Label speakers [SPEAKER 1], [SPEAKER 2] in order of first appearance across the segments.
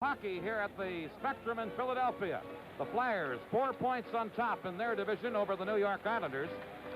[SPEAKER 1] Hockey here at the Spectrum in Philadelphia. The Flyers 4 points on top in their division over the New York Islanders.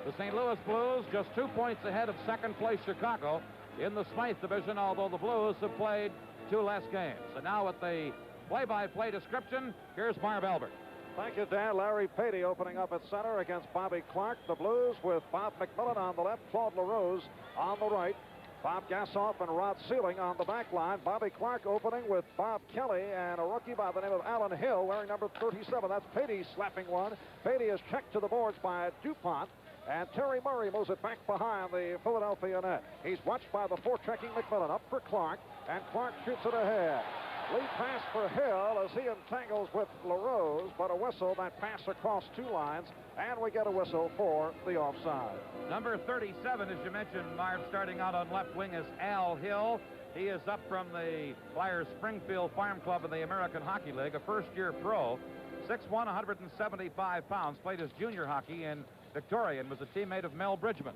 [SPEAKER 1] The St. Louis Blues just 2 points ahead of second place Chicago in the Smythe division, although the Blues have played 2 less games. And now with the play-by-play description, here's Marv Albert.
[SPEAKER 2] Thank you, Dan. Larry Patey opening up at center against Bobby Clarke. The Blues with Bob McMillan on the left, Claude LaRose on the right. Bob Gassoff and Rod Sealing on the back line. Bobby Clarke opening with Bob Kelly and a rookie by the name of Alan Hill wearing number 37. That's Patey slapping one. Patey is checked to the boards by DuPont. And Terry Murray moves it back behind the Philadelphia net. He's watched by the forechecking McMillan. Up for Clarke, and Clarke shoots it ahead. Lead pass for Hill as he entangles with LaRose, but a whistle, that pass across 2 lines, and we get a whistle for the offside.
[SPEAKER 1] Number 37, as you mentioned, Marv, starting out on left wing is Al Hill. He is up from the Flyers Springfield Farm Club in the American Hockey League, a first-year pro. 6'1", 175 pounds, played his junior hockey in Victoria and was a teammate of Mel Bridgman.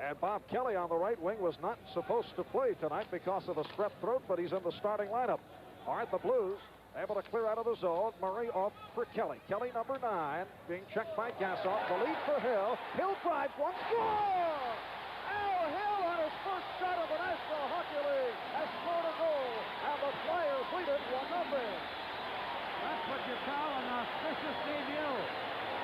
[SPEAKER 2] And Bob Kelly on the right wing was not supposed to play tonight because of a strep throat, but he's in the starting lineup. All right, the Blues able to clear out of the zone. Murray off for Kelly. Kelly, number 9, being checked by Gassoff. The lead for Hill. Hill drives one, score! Al Hill on his first shot of the National Hockey League has scored a goal, and the Flyers lead it 1-0.
[SPEAKER 1] That's what you call an auspicious debut.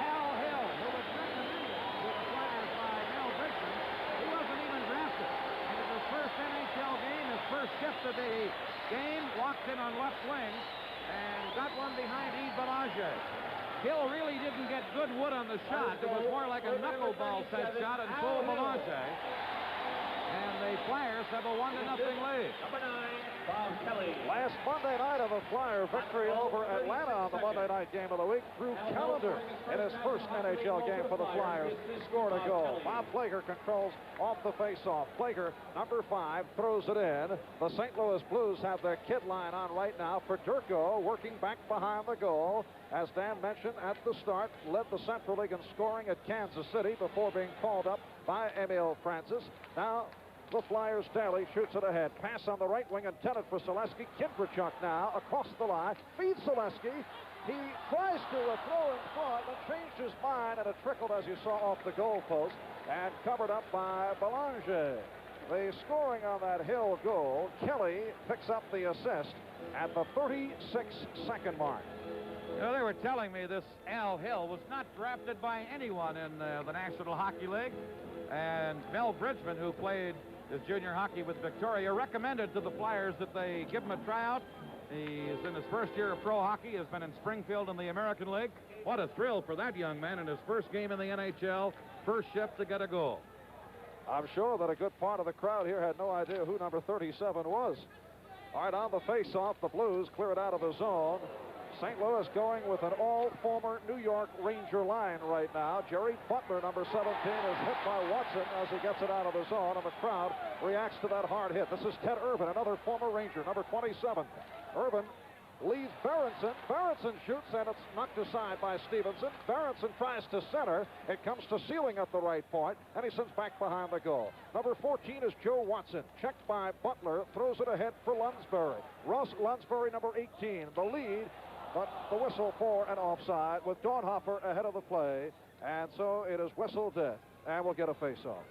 [SPEAKER 1] Al Hill, who was recommended to the Flyers by Mel Bridgman, he wasn't even drafted. And in his first NHL game, his first shift of the game, walked in on left wing and got one behind Yves Belanger. Hill really didn't get good wood on the shot. It was more like a knuckleball type shot and full Belanger. And the Flyers have a 1-0 lead.
[SPEAKER 3] Number 9, Bob Kelly.
[SPEAKER 2] Last Monday night of a Flyer victory over Atlanta on the Monday night game of the week. Drew Callender in his first NHL game for the Flyers scored a goal. Bob Plager controls off the faceoff. Plager, number 5, throws it in. The St. Louis Blues have their kid line on right now for Durko, working back behind the goal. As Dan mentioned at the start, led the Central League in scoring at Kansas City before being called up by Emil Francis. Now the Flyers' Daly shoots it ahead. Pass on the right wing intended for Selesky. Kindrachuk now across the line. Feeds Selesky. He tries to throw in front and changed his mind, and it trickled, as you saw, off the goal post and covered up by Belanger. The scoring on that Hill goal, Kelly picks up the assist at the 36-second mark.
[SPEAKER 1] You know, they were telling me this Al Hill was not drafted by anyone in the National Hockey League. And Mel Bridgman, who played his junior hockey with Victoria, recommended to the Flyers that they give him a tryout. He's in his first year of pro hockey, has been in Springfield in the American League. What a thrill for that young man in his first game in the NHL, first shift to get a goal.
[SPEAKER 2] I'm sure that a good part of the crowd here had no idea who number 37 was. All right, on the face-off, the Blues clear it out of the zone. St. Louis going with an all-former New York Ranger line right now. Jerry Butler, number 17, is hit by Watson as he gets it out of the zone, and the crowd reacts to that hard hit. This is Ted Irvin, another former Ranger, number 27. Irvin leads Berenson. Berenson shoots, and it's knocked aside by Stevenson. Berenson tries to center. It comes to Sealing at the right point, and he sends back behind the goal. Number 14 is Joe Watson. Checked by Butler, throws it ahead for Lunsbury. Russ Lunsbury, number 18, the lead. But the whistle for an offside with Dornhofer ahead of the play. And so it is whistle dead. And we'll get a face-off.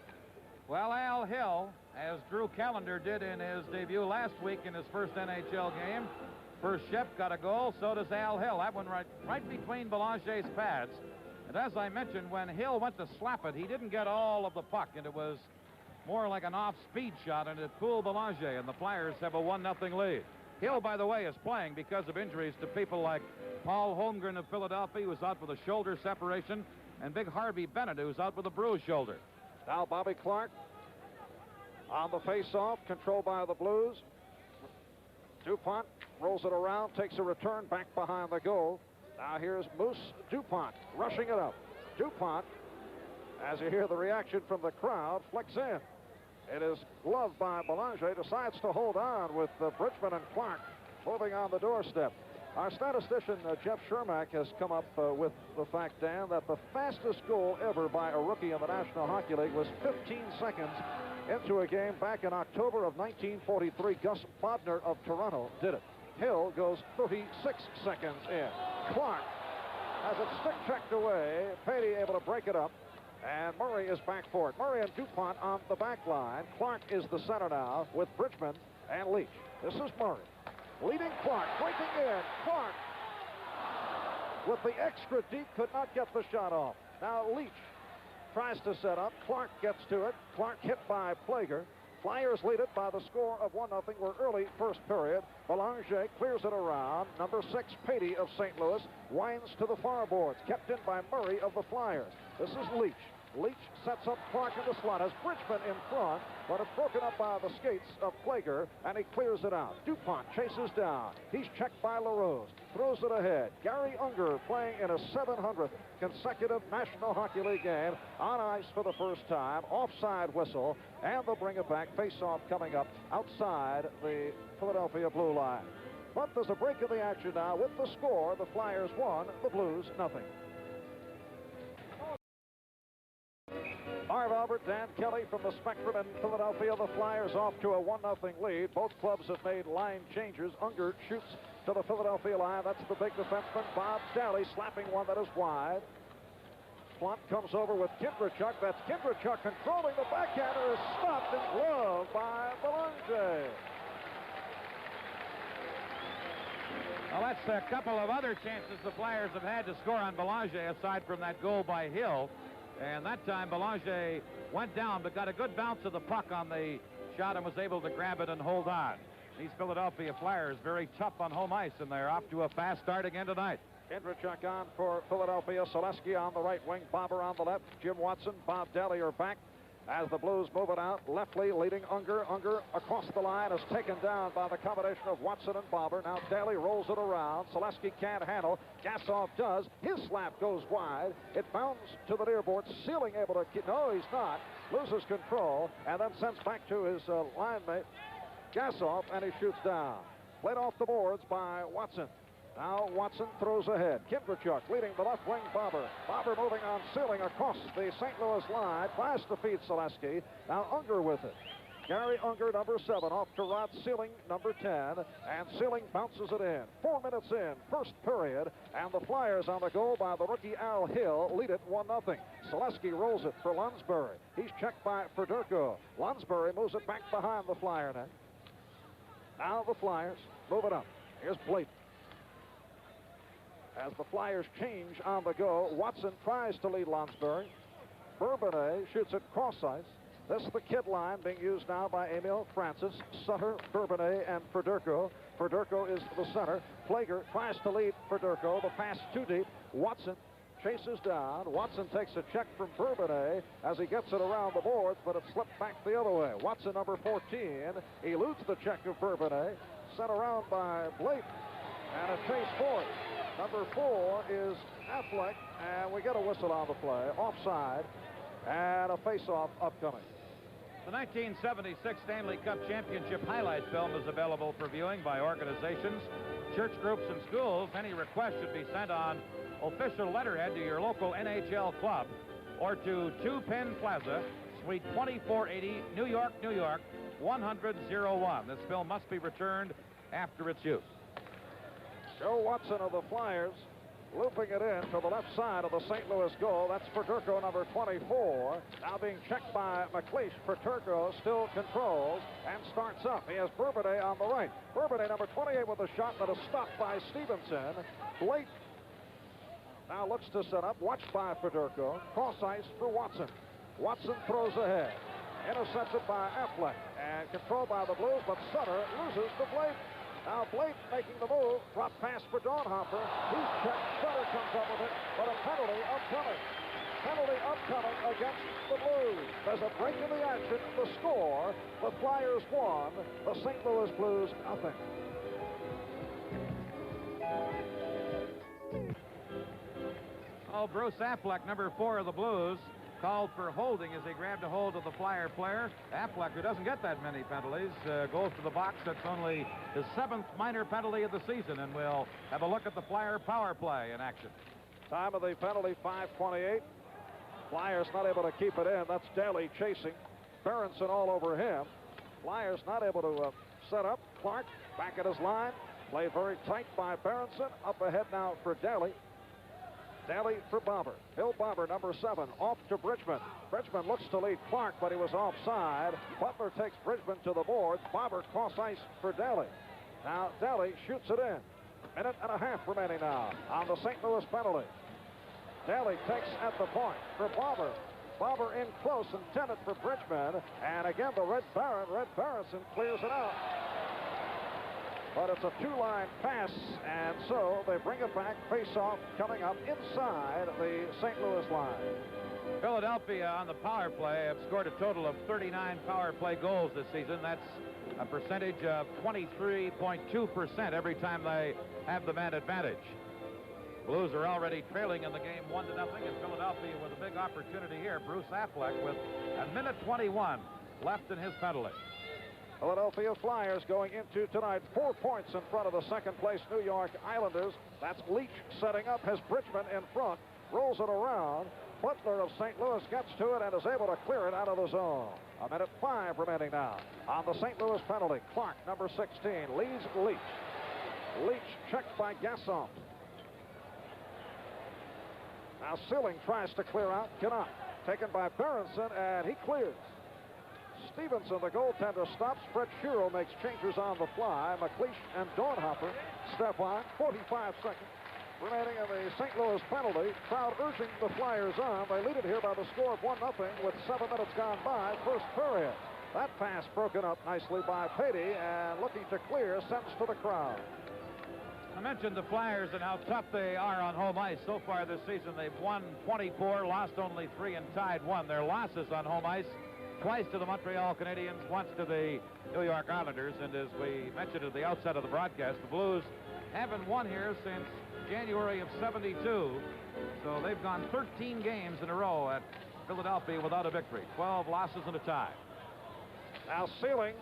[SPEAKER 1] Well, Al Hill, as Drew Callender did in his debut last week in his first NHL game, first shift got a goal, so does Al Hill. That one right between Belanger's pads. And as I mentioned, when Hill went to slap it, he didn't get all of the puck, and it was more like an off-speed shot, and it fooled Belanger, and the Flyers have a 1-0 lead. Hill, by the way, is playing because of injuries to people like Paul Holmgren of Philadelphia, who's out with a shoulder separation, and Big Harvey Bennett, who's out with a bruised shoulder.
[SPEAKER 2] Now Bobby Clarke on the face-off, controlled by the Blues. DuPont rolls it around, takes a return back behind the goal. Now here's Moose DuPont rushing it up. DuPont, as you hear the reaction from the crowd, flicks in. It is gloved by Belanger, decides to hold on with Bridgman and Clarke moving on the doorstep. Our statistician, Jeff Shermack, has come up with the fact, Dan, that the fastest goal ever by a rookie in the National Hockey League was 15 seconds into a game back in October of 1943. Gus Bodner of Toronto did it. Hill goes 36 seconds in. Clark has it stick checked away. Patey able to break it up. And Murray is back for it. Murray and DuPont on the back line. Clark is the center now with Bridgman and Leach. This is Murray. Leading Clark, breaking in. Clark, with the extra deep, could not get the shot off. Now Leach tries to set up. Clark gets to it. Clark hit by Plager. Flyers lead it by the score of 1-0. We're early first period. Belanger clears it around. Number 6, Patey of St. Louis, winds to the far boards. Kept in by Murray of the Flyers. This is Leach. Leach sets up Clark in the slot. Has Bridgman in front, but it's broken up by the skates of Plager, and he clears it out. DuPont chases down. He's checked by LaRose. Throws it ahead. Gary Unger playing in a 700th consecutive National Hockey League game on ice for the first time. Offside whistle, and they'll bring it back. Face-off coming up outside the Philadelphia blue line. But there's a break in the action now with the score. The Flyers 1, the Blues nothing. Marv Albert, Dan Kelly from the Spectrum in Philadelphia. The Flyers off to a 1-0 lead. Both clubs have made line changes. Unger shoots to the Philadelphia line. That's the big defenseman, Bob Daly, slapping one that is wide. Plunk comes over with Kindrachuk. That's Kindrachuk controlling the backhander. Is stopped and gloved by Belanger.
[SPEAKER 1] Well, that's a couple of other chances the Flyers have had to score on Belanger, aside from that goal by Hill. And that time, Belanger went down, but got a good bounce of the puck on the shot and was able to grab it and hold on. These Philadelphia Flyers very tough on home ice, and they're off to a fast start again tonight.
[SPEAKER 2] Kindrachuk on for Philadelphia. Selesky on the right wing. Bobber on the left. Jim Watson, Bob Daly are back as the Blues move it out. Leftley leading Unger. Unger across the line is taken down by the combination of Watson and Bobber. Now Daly rolls it around. Selesky can't handle. Gasoff does. His slap goes wide. It bounds to the near board. Sealing able to keep. No, he's not. Loses control and then sends back to his line mate Gasoff, and he shoots down. Played off the boards by Watson. Now Watson throws ahead. Kindrachuk leading the left wing Bobber. Bobber moving on Sealing across the St. Louis line. Tries to feed Selesky. Now Unger with it. Gary Unger, number 7, off to Rod Sealing, number 10. And Sealing bounces it in. 4 minutes in, first period. And the Flyers on the goal by the rookie Al Hill lead it 1-0. Selesky rolls it for Lunsbury. He's checked by Fedorko. Lunsbury moves it back behind the Flyer net. Now the Flyers move it up. Here's Blake. As the Flyers change on the go, Watson tries to lead Lunsbury. Bourbonnais shoots it cross ice. This is the kid line being used now by Emil Francis, Sutter, Bourbonnais, and Fedorko. Fedorko is the center. Plager tries to lead Fedorko. The pass too deep. Watson chases down. Watson takes a check from Bourbonnais as he gets it around the boards, but it slipped back the other way. Watson, number 14, eludes the check of Bourbonnais. Sent around by Blake, and a chase for it. Number 4 is Affleck, and we get a whistle on the play. Offside, and a face-off upcoming.
[SPEAKER 1] The 1976 Stanley Cup Championship highlight film is available for viewing by organizations, church groups, and schools. Any request should be sent on official letterhead to your local NHL club or to 2 Penn Plaza, Suite 2480, New York, New York, 10001. This film must be returned after its use.
[SPEAKER 2] Joe Watson of the Flyers looping it in to the left side of the St. Louis goal. That's Fedorko, number 24. Now being checked by McLeish. Fedorko still controls and starts up. He has Bourbonnais on the right. Bourbonnais, number 28, with a shot that is stopped by Stevenson. Blake now looks to set up. Watched by Fedorko. Cross ice for Watson. Watson throws ahead. Intercepted by Affleck and controlled by the Blues, but Sutter loses to Blake. Now Blake making the move. Drop pass for Dornhofer. He's checked. Sutter comes up with it, but a penalty upcoming. Penalty upcoming against the Blues. There's a break in the action. The score, the Flyers 1, the St. Louis Blues nothing.
[SPEAKER 1] Oh, Bruce Affleck, number 4 of the Blues, called for holding as he grabbed a hold of the Flyer player. Affleck, who doesn't get that many penalties, goes to the box. That's only his 7th minor penalty of the season, and we'll have a look at the Flyer power play in action.
[SPEAKER 2] Time of the penalty, 5:28. Flyers not able to keep it in. That's Daly chasing. Berenson all over him. Flyers not able to set up. Clark back at his line. Played very tight by Berenson. Up ahead now for Daly. Daly for Bobber. Bill Bobber, number 7, off to Bridgman. Bridgman looks to lead Clark, but he was offside. Butler takes Bridgman to the boards. Bobber cross ice for Daly. Now Daly shoots it in. Minute and a half remaining now on the St. Louis penalty. Daly takes at the point for Bobber. Bobber in close, intended for Bridgman. And again, the Red Berenson clears it out. But it's a two-line pass, and so they bring it back. Face-off coming up inside the St. Louis line.
[SPEAKER 1] Philadelphia on the power play have scored a total of 39 power play goals this season. That's a percentage of 23.2% every time they have the man advantage. Blues are already trailing in the game 1-0, and Philadelphia with a big opportunity here. Bruce Affleck with a minute 21 left in his penalty.
[SPEAKER 2] Philadelphia Flyers going into tonight 4 points in front of the second-place New York Islanders. That's Leach setting up, has Bridgman in front, rolls it around. Butler of St. Louis gets to it and is able to clear it out of the zone. A minute 5 remaining now on the St. Louis penalty. Clark, number 16, leads Leach. Leach checked by Gasson. Now Sealing tries to clear out, cannot. Taken by Berenson, and he clears. Stevenson, the goaltender, stops. Fred Shiro makes changes on the fly. McLeish and Dornhofer step on. 45 seconds remaining in the St. Louis penalty. Crowd urging the Flyers on. They lead it here by the score of 1-0 with 7 minutes gone by. First period. That pass broken up nicely by Patey, and looking to clear, sends to the crowd.
[SPEAKER 1] I mentioned the Flyers and how tough they are on home ice. So far this season, they've won 24, lost only 3, and tied 1. Their losses on home ice: twice to the Montreal Canadiens, once to the New York Islanders. And as we mentioned at the outset of the broadcast, the Blues haven't won here since January of '72. So they've gone 13 games in a row at Philadelphia without a victory. 12 losses and a tie.
[SPEAKER 2] Now Sealing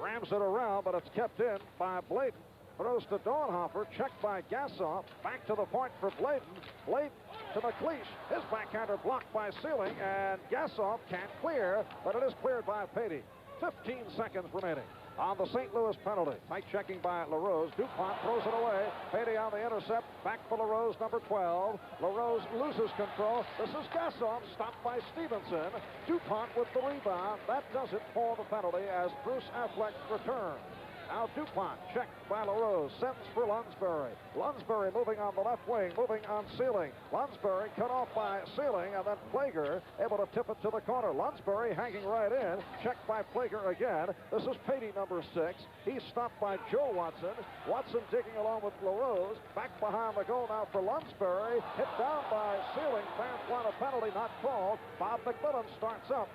[SPEAKER 2] rams it around, but it's kept in by Bladen. Throws to Dornhofer, checked by Gasson. Back to the point for Bladen. Bladen to McLeish. His backhander blocked by Sealing, and Gasson can't clear, but it is cleared by Patey. 15 seconds remaining on the St. Louis penalty. Tight checking by LaRose. DuPont throws it away. Patey on the intercept. Back for LaRose, number 12. LaRose loses control. This is Gasson, stopped by Stevenson. DuPont with the rebound. That does it for the penalty as Bruce Affleck returns. Now DuPont, checked by LaRose, sends for Lunsbury. Lunsbury moving on the left wing, moving on Sealing. Lunsbury cut off by Sealing, and then Plager able to tip it to the corner. Lunsbury hanging right in, checked by Plager again. This is Patey, number 6. He's stopped by Joe Watson. Watson digging along with LaRose. Back behind the goal now for Lunsbury. Hit down by Sealing. Fans want a penalty, not called. Bob McMillan starts up.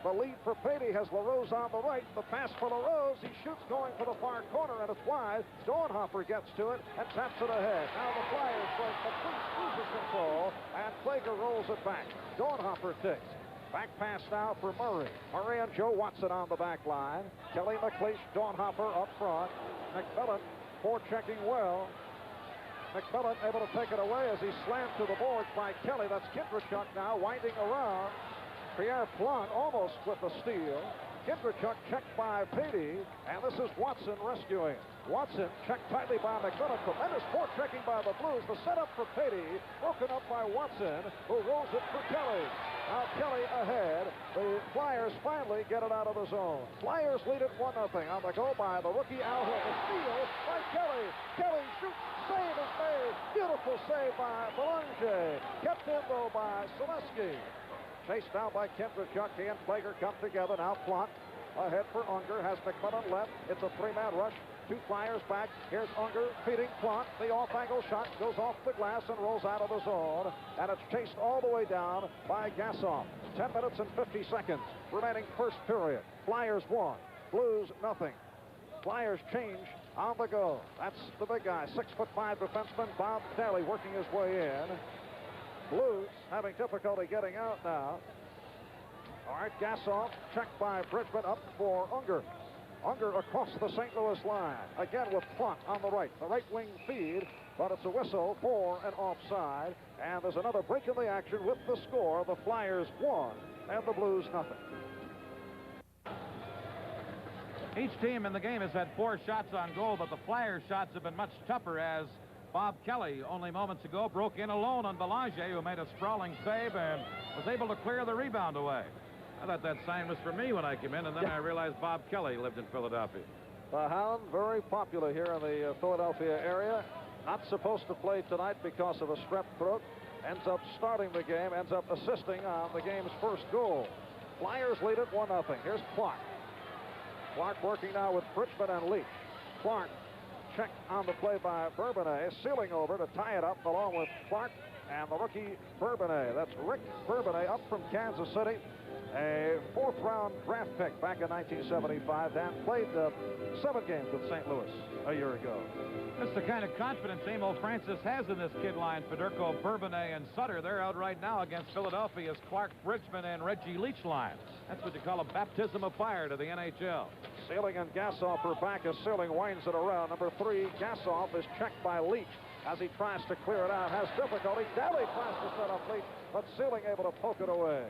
[SPEAKER 2] The lead for Patey has LaRose on the right. The pass for LaRose. He shoots going for the far corner, and it's wide. Dornhofer gets to it and taps it ahead. Now the Flyers break. McLeish loses control, and Plager rolls it back. Dornhofer takes. Back pass now for Murray. Murray and Joe Watson on the back line. Kelly, McLeish, Dornhofer up front. McMillan forechecking well. McMillan able to take it away as he slammed to the boards by Kelly. That's Kindrachuk now winding around. Pierre Plante almost with the steal. Kindrachuk checked by Patey, and this is Watson rescuing. Watson checked tightly by McMillan. Tremendous forechecking by the Blues. The setup for Patey, broken up by Watson, who rolls it for Kelly. Now Kelly ahead. The Flyers finally get it out of the zone. Flyers lead it 1-0 on the go by the rookie Al Hill. The steal by Kelly. Kelly shoots. Save is made. Beautiful save by Belanger. Kept in though by Selesky. Chased down by Kindrachuk. He and Plager come together. Now Plante ahead for Unger. Has McMillan left. It's a 3-man rush. 2 Flyers back. Here's Unger feeding Plante. The off-angle shot goes off the glass and rolls out of the zone. And it's chased all the way down by Gasson. 10 minutes and 50 seconds remaining first period. Flyers 1. Blues nothing. Flyers change on the go. That's the big guy. 6'5" defenseman Bob Daly working his way in. Blues having difficulty getting out now. All right, Gasson checked by Bridgman up for Unger. Unger across the St. Louis line. Again with Plante on the right. The right wing feed, but it's a whistle for an offside. And there's another break in the action with the score. The Flyers 1 and the Blues nothing.
[SPEAKER 1] Each team in the game has had 4 shots on goal, but the Flyers' shots have been much tougher as Bob Kelly, only moments ago, broke in alone on Belanger, who made a sprawling save and was able to clear the rebound away. I thought that sign was for me when I came in, and then I realized Bob Kelly lived in Philadelphia.
[SPEAKER 2] The Hound, very popular here in the Philadelphia area. Not supposed to play tonight because of a strep throat. Ends up starting the game, ends up assisting on the game's first goal. Flyers lead it 1-0. Here's Clark. Clark working now with Bridgman and Leach. Clark checked on the play by Bourbonnais, sealing over to tie it up along with Clark and the rookie Bourbonnais. That's Rick Bourbonnais up from Kansas City, a 4th-round draft pick back in 1975. Dan played 7 games with St. Louis a year ago.
[SPEAKER 1] That's the kind of confidence Emil Francis has in this kid line. Federico, Bourbonnais, and Sutter. They're out right now against Philadelphia's Clark, Bridgman, and Reggie Leach line. That's what you call a baptism of fire to the NHL.
[SPEAKER 2] Sealing and Gassoff are back as Sealing winds it around. Number 3, Gassoff, is checked by Leach as he tries to clear it out. Has difficulty. Daly tries to set up Leach, but Sealing able to poke it away.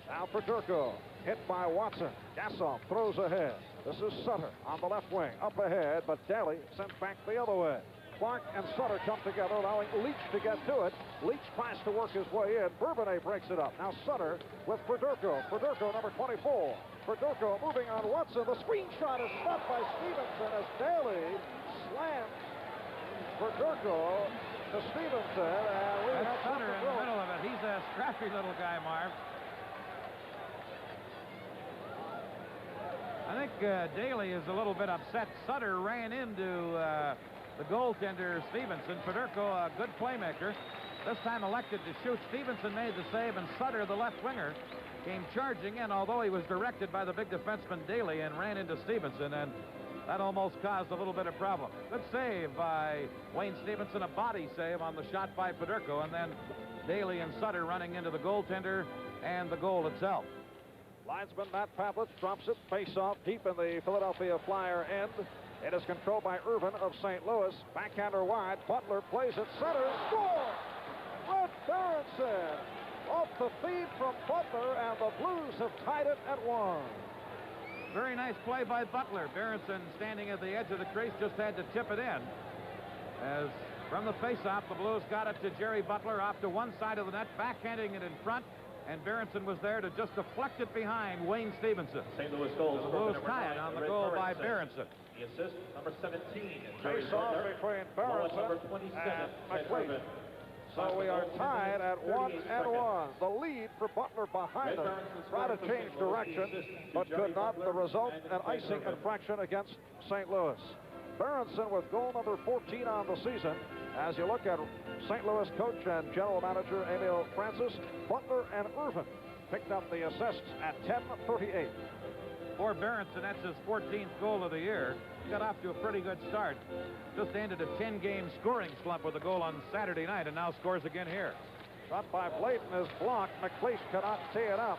[SPEAKER 2] Now for Durko, hit by Watson. Gassoff throws ahead. This is Sutter on the left wing, up ahead, but Daly sent back the other way. Clark and Sutter come together, allowing Leach to get to it. Leach tries to work his way in. Bourbonnais breaks it up. Now Sutter with Federico. Federico, number 24. Federico moving on Watson. The screen shot is stopped by Stevenson as Daly slams Federico to Stevenson. And we have
[SPEAKER 1] Sutter in the middle of it. He's a scrappy little guy, Marv. I think Daly is a little bit upset. Sutter ran into the goaltender, Stevenson. Federico, a good playmaker, this time elected to shoot. Stevenson made the save, and Sutter, the left winger, came charging in, although he was directed by the big defenseman Daly, and ran into Stevenson, and that almost caused a little bit of problem. Good save by Wayne Stevenson, a body save on the shot by Federico, and then Daly and Sutter running into the goaltender and the goal itself.
[SPEAKER 2] Linesman Matt Pavlich drops it, face off deep in the Philadelphia Flyer end. It is controlled by Irvin of St. Louis. Backhander wide. Butler plays it. Center. Score! Red Berenson off the feed from Butler, and the Blues have tied it at 1.
[SPEAKER 1] Very nice play by Butler. Berenson, standing at the edge of the crease, just had to tip it in. As from the faceoff, the Blues got it to Jerry Butler off to one side of the net, backhanding it in front. And Berenson was there to just deflect it behind Wayne Stevenson.
[SPEAKER 3] St. Louis goals.
[SPEAKER 1] The Blues tie it on the goal by Berenson.
[SPEAKER 3] The assist, number 17.
[SPEAKER 2] Face off between Berenson and McLean. So we are tied at 1-1. The lead for Butler behind them. Tried to change direction, but could not. The result, an icing infraction against St. Louis. Berenson with goal number 14 on the season. As you look at St. Louis coach and general manager Emil Francis, Butler and Irvin picked up the assists at 10:38.
[SPEAKER 1] For Berenson, that's his 14th goal of the year. He got off to a pretty good start. Just ended a 10-game scoring slump with a goal on Saturday night, and now scores again here.
[SPEAKER 2] Shot by Blayton is blocked. McLeish cannot tee it up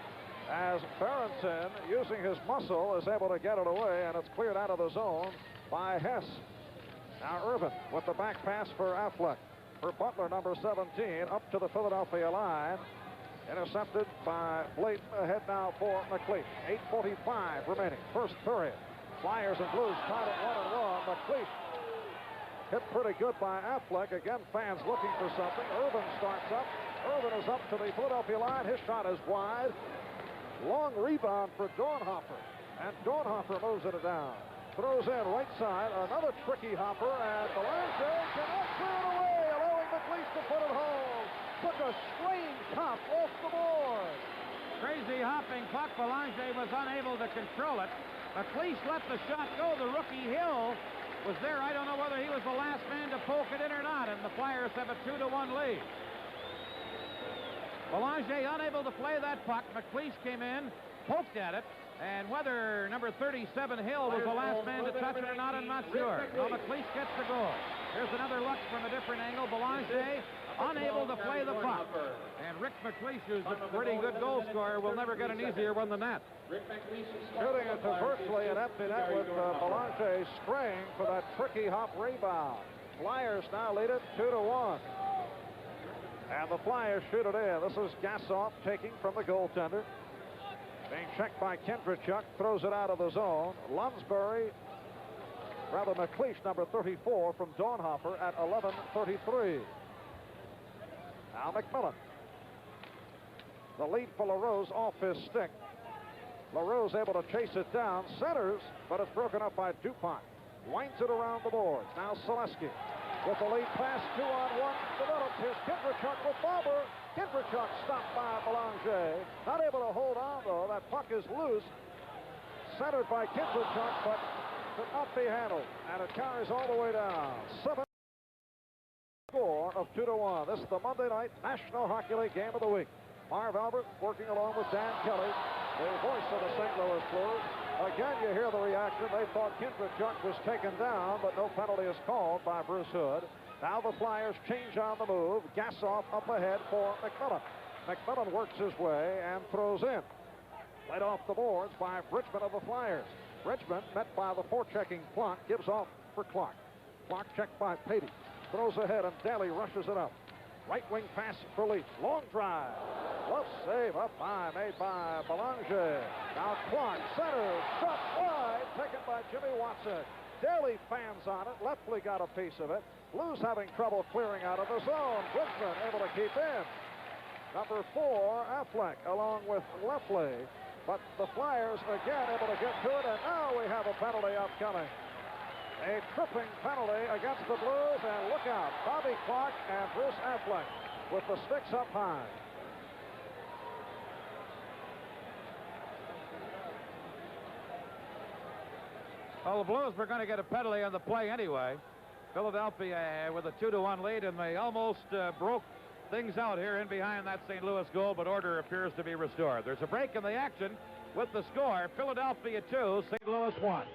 [SPEAKER 2] as Berenson, using his muscle, is able to get it away, and it's cleared out of the zone by Hess. Now Irvin with the back pass for Affleck. For Butler, number 17, up to the Philadelphia line. Intercepted by Blayton. Ahead now for McLeish. 8:45 remaining. First period. Flyers and Blues tied at 1-1. McLeish hit pretty good by Affleck. Again, fans looking for something. Irvin starts up. Irvin is up to the Philadelphia line. His shot is wide. Long rebound for Dornhofer. And Dornhofer moves it down. Throws in right side, another tricky hopper, and Belanger cannot clear it away, allowing McLeish to put it home. Took a strange hop off the board.
[SPEAKER 1] Crazy hopping puck. Belanger was unable to control it. McLeish let the shot go. The rookie Hill was there. I don't know whether he was the last man to poke it in or not, and the Flyers have a 2-1 lead. Belanger unable to play that puck. McLeish came in, poked at it. And whether number 37 Hill was the last man to touch it or not, I'm not sure. Well, McLeish gets the goal. Here's another look from a different angle. Belanger unable to play the puck. And Rick McLeish, who's a pretty good goal scorer, will never get an easier one than that.
[SPEAKER 2] Shooting it to virtually an empty net with Belanger straying for that tricky hop rebound. Flyers now lead it 2-1. And the Flyers shoot it in. This is Gassoff taking from the goaltender. Being checked by Kendrichuk, throws it out of the zone. McLeish, number 34, from Dornhofer at 11:33. Now McMillan. The lead for LaRose off his stick. LaRose able to chase it down. Centers, but it's broken up by DuPont. Winds it around the boards. Now Selesky with the lead pass. 2-on-1 develops. Here's Kendrichuk with Barber. Kendrichuk stopped by Belanger. Not able to hold on, though. That puck is loose. Centered by Kendrichuk, but could not be handled. And it carries all the way down. 7 score of 2-1. This is the Monday night National Hockey League game of the week. Marv Albert working along with Dan Kelly, the voice of the St. Louis Blues. Again, you hear the reaction. They thought Kendrichuk was taken down, but no penalty is called by Bruce Hood. Now the Flyers change on the move. Gassoff up ahead for McMillan. McMillan works his way and throws in. Led off the boards by Bridgman of the Flyers. Bridgman, met by the forechecking Clark, gives off for Clark. Clark checked by Patey. Throws ahead and Daly rushes it up. Right wing pass for Leach. Long drive. Glove save up high made by Belanger. Now Clark centers. Shot wide. Taken by Jimmy Watson. Daly fans on it. Leftley got a piece of it. Blues having trouble clearing out of the zone. Bridgman able to keep in. Number 4, Affleck, along with Leftley. But the Flyers again able to get to it. And now we have a penalty upcoming. A tripping penalty against the Blues, and look out, Bobby Clark and Bruce Affleck with the sticks up high.
[SPEAKER 1] Well, the Blues were going to get a penalty on the play anyway. Philadelphia with a 2-1 lead, and they almost broke things out here in behind that St. Louis goal, but order appears to be restored. There's a break in the action with the score, Philadelphia 2, St. Louis 1.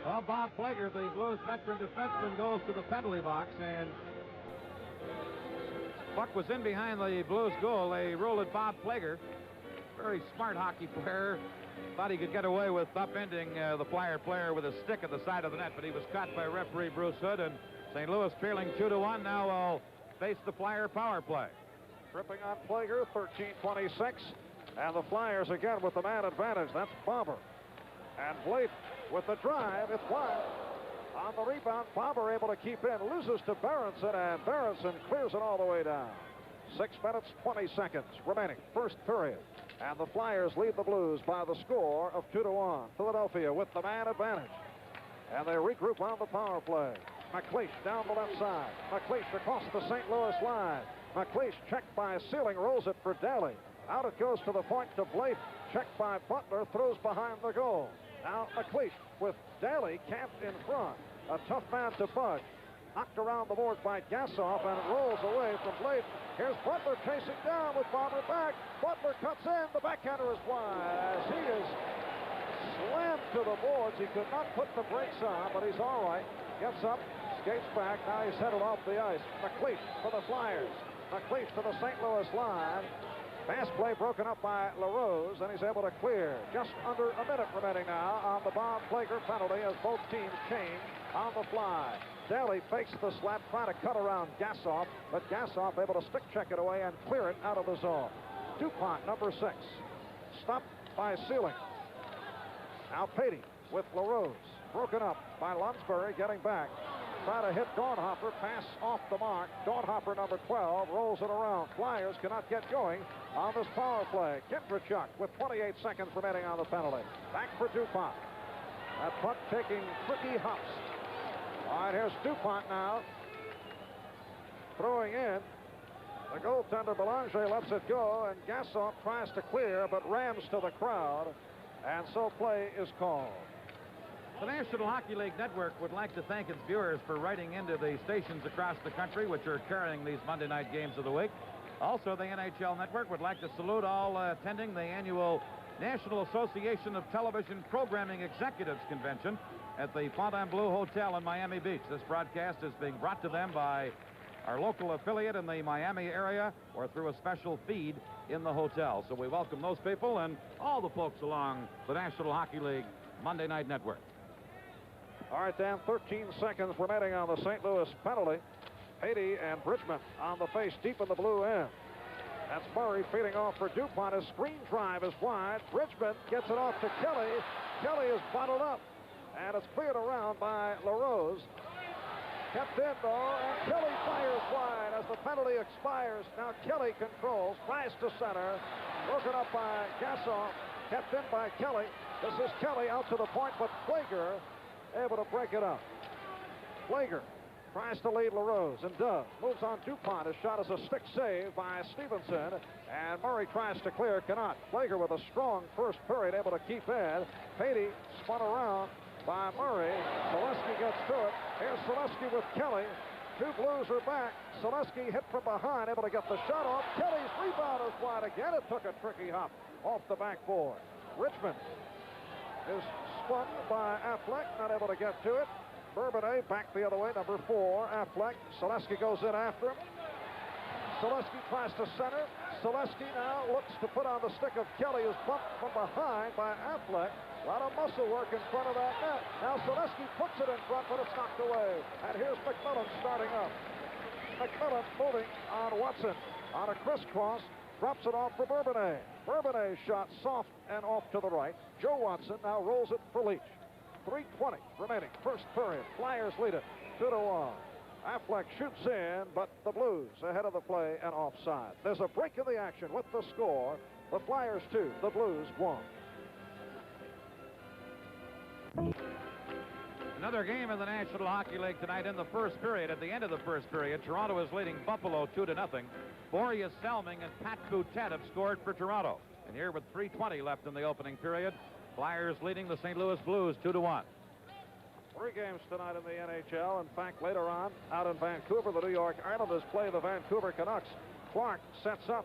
[SPEAKER 1] Well, Bob Plager, the Blues veteran defenseman, goes to the penalty box, and puck was in behind the Blues goal. They ruled it Bob Plager, very smart hockey player. Thought he could get away with upending the Flyer player with a stick at the side of the net, but he was caught by referee Bruce Hood, and St. Louis trailing 2-1. Now will face the Flyer power play.
[SPEAKER 2] Tripping on Plager, 13:26, and the Flyers again with the man advantage. That's Barber. And Blake with the drive, it's wide. On the rebound, Barber able to keep in, loses to Berenson, and Berenson clears it all the way down. 6 minutes, 20 seconds remaining, first period. And the Flyers lead the Blues by the score of 2-1. Philadelphia with the man advantage. And they regroup on the power play. McLeish down the left side. McLeish across the St. Louis line. McLeish checked by Sealing, rolls it for Daly. Out it goes to the point to Blake. Checked by Butler, throws behind the goal. Now McLeish with Daly camped in front. A tough man to budge. Knocked around the board by Gassoff, and it rolls away from Blake. Here's Butler chasing down with Barber back. Butler cuts in. The backhander is wide as he is slammed to the boards. He could not put the brakes on, but he's all right. Gets up, skates back. Now he's headed off the ice. McLeish for the Flyers. McLeish to the St. Louis line. Fast play broken up by LaRose, and he's able to clear. Just under a minute remaining now on the Bob Plager penalty as both teams change on the fly. Daly fakes the slap, trying to cut around Gassoff, but Gassoff able to stick check it away and clear it out of the zone. DuPont, number 6. Stopped by Sealing. Now Patey with LaRose. Broken up by Lunsbury, getting back. Try to hit Dornhofer, pass off the mark. Dornhofer, number 12, rolls it around. Flyers cannot get going on this power play. Kendrichuk with 28 seconds remaining on the penalty. Back for DuPont. That puck taking tricky hops. All right, here's DuPont now. Throwing in. The goaltender Belanger lets it go, and Gassoff tries to clear, but rams to the crowd, and so play is called.
[SPEAKER 1] The National Hockey League Network would like to thank its viewers for writing into the stations across the country which are carrying these Monday night games of the week. Also, the NHL Network would like to salute all attending the annual National Association of Television Programming Executives Convention at the Fontainebleau Hotel in Miami Beach. This broadcast is being brought to them by our local affiliate in the Miami area or through a special feed in the hotel. So we welcome those people and all the folks along the National Hockey League Monday Night Network.
[SPEAKER 2] All right, Dan, 13 seconds remaining on the St. Louis penalty. Haiti and Bridgman on the face deep in the blue end. That's Murray feeding off for DuPont. His screen drive is wide. Bridgman gets it off to Kelly. Kelly is bottled up, and it's cleared around by LaRose. Kept in, though, and Kelly fires wide as the penalty expires. Now Kelly controls, tries to center. Broken up by Gassoff. Kept in by Kelly. This is Kelly out to the point, but Flager able to break it up. Flager tries to lead LaRose and does. Moves on DuPont. His shot is a stick save by Stevenson. And Murray tries to clear, cannot. Flager with a strong first period, able to keep in. Haiti spun around by Murray. Selesky gets to it. Here's Selesky with Kelly. Two Blues are back. Selesky hit from behind, able to get the shot off. Kelly's rebound is wide again. It took a tricky hop off the backboard. Richmond is spun by Affleck, not able to get to it. Bourbonnais back the other way, number 4, Affleck. Selesky goes in after him. Selesky tries to center. Selesky now looks to put on the stick of Kelly, who's bumped from behind by Affleck. A lot of muscle work in front of that net. Now Selesky puts it in front, but it's knocked away. And here's McMillan starting up. McMillan moving on Watson on a crisscross. Drops it off for Bourbonnais. Bourbonnais shot soft and off to the right. Joe Watson now rolls it for Leach. 3:20 remaining. First period. Flyers lead it 2-1. Affleck shoots in, but the Blues ahead of the play and offside. There's a break in the action with the score. The Flyers 2, the Blues 1.
[SPEAKER 1] Another game in the National Hockey League tonight in the first period. At the end of the first period, Toronto is leading Buffalo 2-0. Boreas Selming and Pat Boutet have scored for Toronto. And here with 3:20 left in the opening period, Flyers leading the St. Louis Blues 2-1.
[SPEAKER 2] 3 games tonight in the NHL. In fact, later on, out in Vancouver, the New York Islanders play the Vancouver Canucks. Clark sets up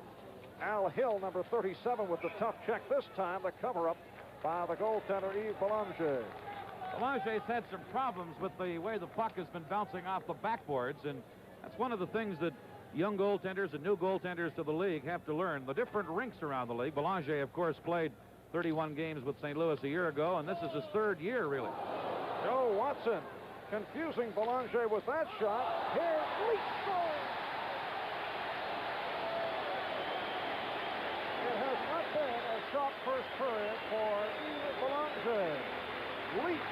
[SPEAKER 2] Al Hill, number 37, with the tough check. This time, the cover-up by the goaltender, Yves Belanger.
[SPEAKER 1] Belanger's had some problems with the way the puck has been bouncing off the backboards, and that's one of the things that young goaltenders and new goaltenders to the league have to learn. The different rinks around the league. Belanger, of course, played 31 games with St. Louis a year ago, and this is his 3rd year, really.
[SPEAKER 2] Joe Watson confusing Belanger with that shot. Here's Leach scores! It has not been a sharp first period for Yves Belanger. Leach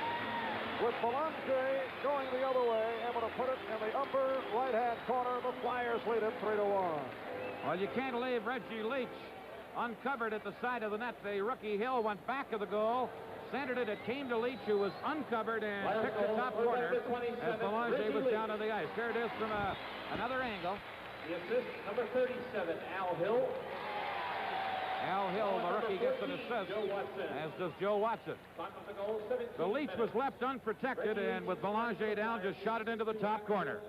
[SPEAKER 2] with Belanger going the other way, able to put it in the upper right-hand corner. The Flyers lead it 3-1.
[SPEAKER 1] Well, you can't leave Reggie Leach uncovered at the side of the net. The rookie Hill went back of the goal, centered it. It came to Leach, who was uncovered and picked the top corner as Belanger was down on the ice. There it is from another angle.
[SPEAKER 3] The assist, number 37, Al Hill.
[SPEAKER 1] Al Hill, the rookie, gets an assist, as does Joe Watson. The Leach was left unprotected, and with Belanger down, just shot it into the top corner.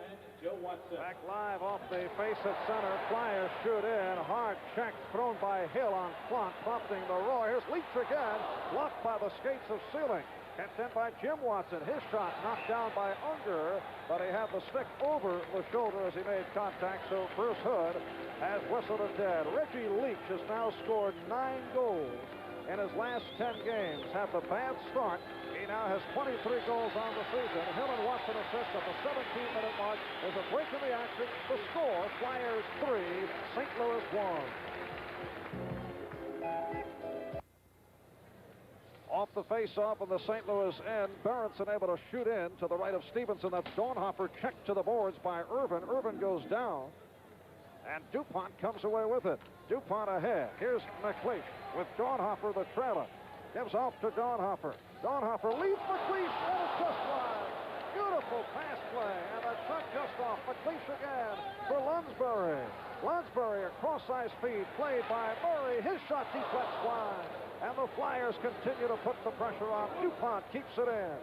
[SPEAKER 2] Back live off the face at center. Flyers shoot in. Hard check thrown by Hill on Plonk, prompting the roar. Here's Leach again, blocked by the skates of Sealing. Kept in by Jim Watson. His shot knocked down by Unger, but he had the stick over the shoulder as he made contact, so Bruce Hood has whistled it dead. Reggie Leach has now scored 9 goals in his last 10 games. Had the bad start. He now has 23 goals on the season. Hill and Watson assist at the 17-minute mark. There's a break in the action. The score, Flyers 3, St. Louis 1. Off the face-off in the St. Louis end, Berenson able to shoot in to the right of Stevenson. That's Dornhofer checked to the boards by Irvin. Irvin goes down, and DuPont comes away with it. DuPont ahead. Here's McLeish with Dornhofer, the trailer. Gives off to Dornhofer. Dornhofer leads McLeish, and it's just wide. Beautiful pass play, and a shot just off. McLeish again for Lunsbury. Lunsbury, a cross-ice feed played by Murray. His shot deflects wide. And the Flyers continue to put the pressure on. DuPont keeps it in.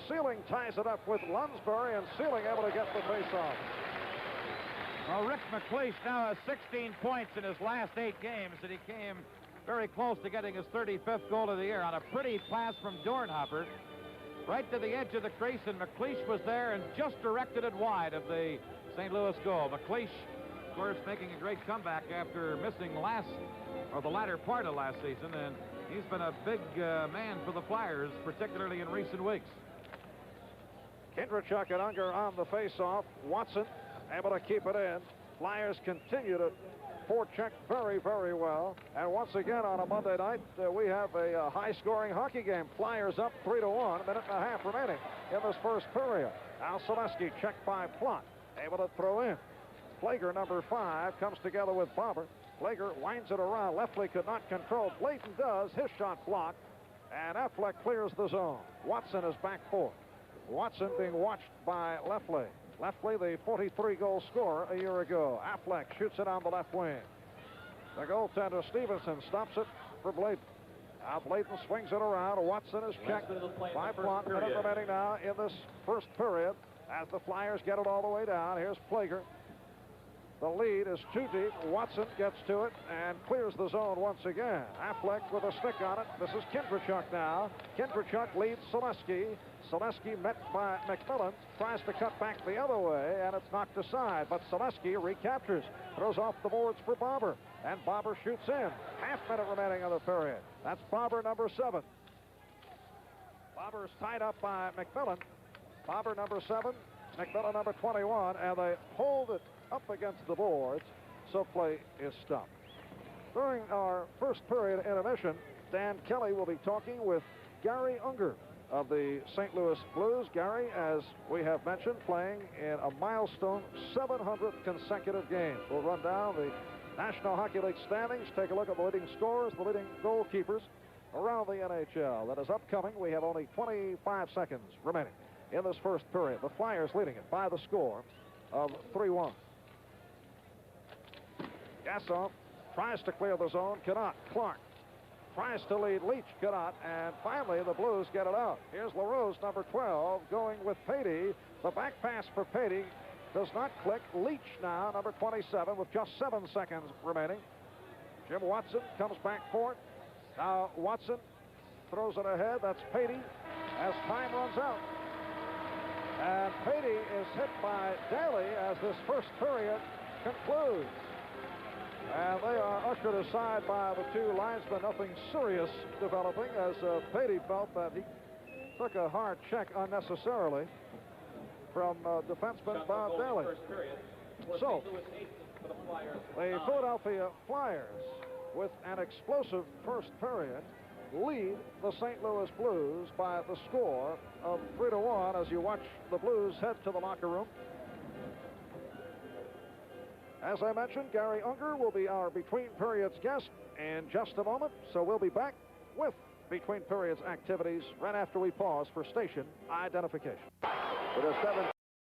[SPEAKER 2] Sealing ties it up with Lunsbury, and Sealing able to get the face-off.
[SPEAKER 1] Well, Rick McLeish now has 16 points in his last 8 games, and he came very close to getting his 35th goal of the year on a pretty pass from Dornhofer right to the edge of the crease, and McLeish was there and just directed it wide of the St. Louis goal. McLeish, of course, making a great comeback after missing the latter part of last season, and he's been a big man for the Flyers, particularly in recent weeks.
[SPEAKER 2] Kindrachuk and Unger on the face-off. Watson able to keep it in. Flyers continue to forecheck very, very well. And once again on a Monday night, we have a high-scoring hockey game. Flyers up 3-1, a minute and a half remaining in this first period. Al Selesky checked by Plot, able to throw in. Plager, number 5, comes together with Bobber. Plager winds it around. Lefley could not control. Blayton does. His shot blocked. And Affleck clears the zone. Watson is back fourth. Watson being watched by Lefley. Lefley, the 43-goal scorer a year ago. Affleck shoots it on the left wing. The goaltender Stevenson stops it for Blayton. Now Blayton swings it around. Watson is checked by Plot. Minute remaining now in this first period as the Flyers get it all the way down. Here's Plager. The lead is too deep. Watson gets to it and clears the zone once again. Affleck with a stick on it. This is Kindrachuk now. Kindrachuk leads Selesky. Selesky met by McMillan. Tries to cut back the other way, and it's knocked aside. But Selesky recaptures. Throws off the boards for Bobber. And Bobber shoots in. Half-minute remaining of the period. That's Bobber, number 7. Bobber is tied up by McMillan. Bobber, number 7. McMillan, number 21. And they hold it up against the boards, so play is stopped. During our first period intermission, Dan Kelly will be talking with Gary Unger of the St. Louis Blues. Gary, as we have mentioned, playing in a milestone 700th consecutive game. We'll run down the National Hockey League standings, take a look at the leading scorers, the leading goalkeepers around the NHL. That is upcoming. We have only 25 seconds remaining in this first period. The Flyers leading it by the score of 3-1. Gassoff tries to clear the zone, cannot. Clark tries to lead Leach, cannot. And finally, the Blues get it out. Here's LaRose, number 12, going with Patey. The back pass for Patey does not click. Leach now, number 27, with just 7 seconds remaining. Jim Watson comes back for it. Now Watson throws it ahead. That's Patey as time runs out. And Patey is hit by Daly as this first period concludes. And they are ushered aside by the two linesmen. Nothing serious developing as Patey felt that he took a hard check unnecessarily from defenseman Bob Daly. So, the Philadelphia Flyers, with an explosive first period, lead the St. Louis Blues by the score of 3-1 as you watch the Blues head to the locker room. As I mentioned, Gary Unger will be our Between Periods guest in just a moment, so we'll be back with Between Periods activities right after we pause for station identification.
[SPEAKER 4] With a 7